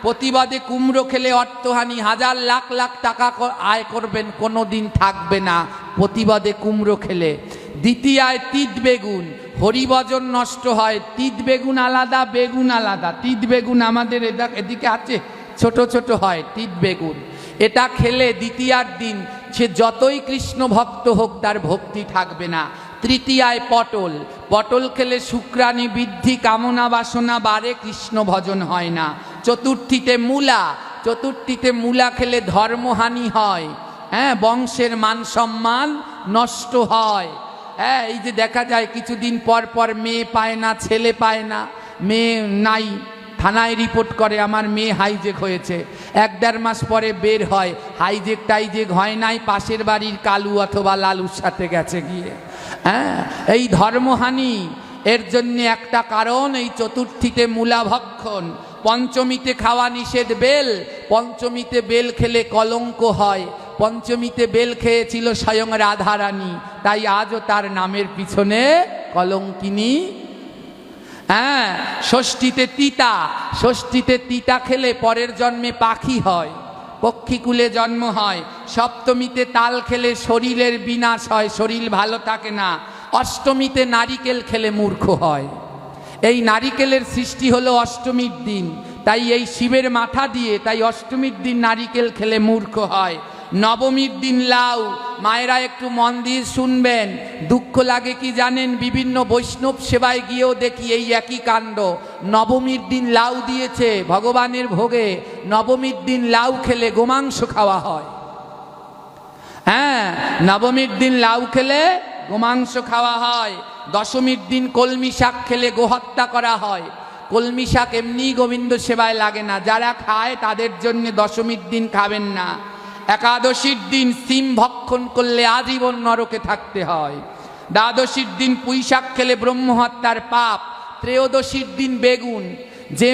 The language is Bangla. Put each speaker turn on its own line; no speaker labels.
প্রতিবাদে কুমড়ো খেলে অর্থহানি, হাজার লাখ লাখ টাকা আয় করবেন, কোনো দিন থাকবে না প্রতিবাদে কুমড়ো খেলে। দ্বিতীয়ায় তিত বেগুন, হরিভজন নষ্ট হয়। তিত বেগুন আলাদা, বেগুন আলাদা। তিত বেগুন আমাদের এদিকে আছে, ছোট ছোট হয় তিত বেগুন। এটা খেলে দ্বিতীয়ার দিন সে যতই কৃষ্ণ ভক্ত হোক তার ভক্তি থাকবে না। তৃতীয়ায় পটল, পটল খেলে শুক্রাণী বৃদ্ধি, কামনা বাসনা বাড়ে, কৃষ্ণ ভজন হয় না। চতুর্থীতে মূলা, চতুর্থীতে মূলা খেলে ধর্মহানি হয়, হ্যাঁ, বংশের মান সম্মান নষ্ট হয়। হ্যাঁ, এই যে দেখা যায় কিছুদিন পর পর মেয়ে পায় না, ছেলে পায় না, মেয়ে নাই, থানায় রিপোর্ট করে আমার মেয়ে হাইজেক হয়েছে। 1-1.5 মাস পরে বের হয় হাইজেক টাইজেক হয় নাই, পাশের বাড়ির কালু অথবা লালুর সাথে গেছে গিয়ে। হ্যাঁ, এই ধর্মহানি, এর জন্য একটা কারণ এই চতুর্থীতে মূলা ভক্ষণ। পঞ্চমীতে খাওয়া নিষেধ বেল, পঞ্চমীতে বেল খেলে কলঙ্ক হয়। পঞ্চমীতে বেল খেয়েছিল স্বয়ং রাধারানী, তাই আজও তার নামের পিছনে কলঙ্কিনী। হ্যাঁ, ষষ্ঠীতে তিতা, ষষ্ঠীতে তিতা খেলে পরের জন্মে পাখি হয়, পক্ষীকুলে জন্ম হয়। সপ্তমীতে তাল খেলে শরীরের বিনাশ হয়, শরীর ভালো থাকে না। অষ্টমীতে নারিকেল খেলে মূর্খ হয়। এই নারিকেলের সৃষ্টি হলো অষ্টমীর দিন, তাই এই শিবের মাথা দিয়ে, তাই অষ্টমীর দিন নারিকেল খেলে মূর্খ হয়। নবমীর দিন লাউ, মায়েরা একটু মন দিয়ে শুনবেন। দুঃখ লাগে কি জানেন, বিভিন্ন বৈষ্ণব সেবায় গিয়েও দেখি এই একই কাণ্ড। নবমীর দিন লাউ দিয়েছে ভগবানের ভোগে, নবমীর দিন লাউ খেলে গোমাংস খাওয়া হয়। হ্যাঁ, নবমীর দিন লাউ খেলে গোমাংস খাওয়া হয়। দশমীর দিন কলমি শাক খেলে গোহত্যা করা হয়। কলমি শাক এমনি গোবিন্দ সেবায় লাগে না, যারা খায় তাদের জন্য দশমীর দিন খাবেন না। একাদশীর দিন সিম ভক্ষণ করলে আজীবন নরকে থাকতে হয়। দ্বাদশীর দিন পুঁই শাক খেলে ব্রহ্মহত্যার পাপ। ত্রয়োদশীর দিন বেগুন,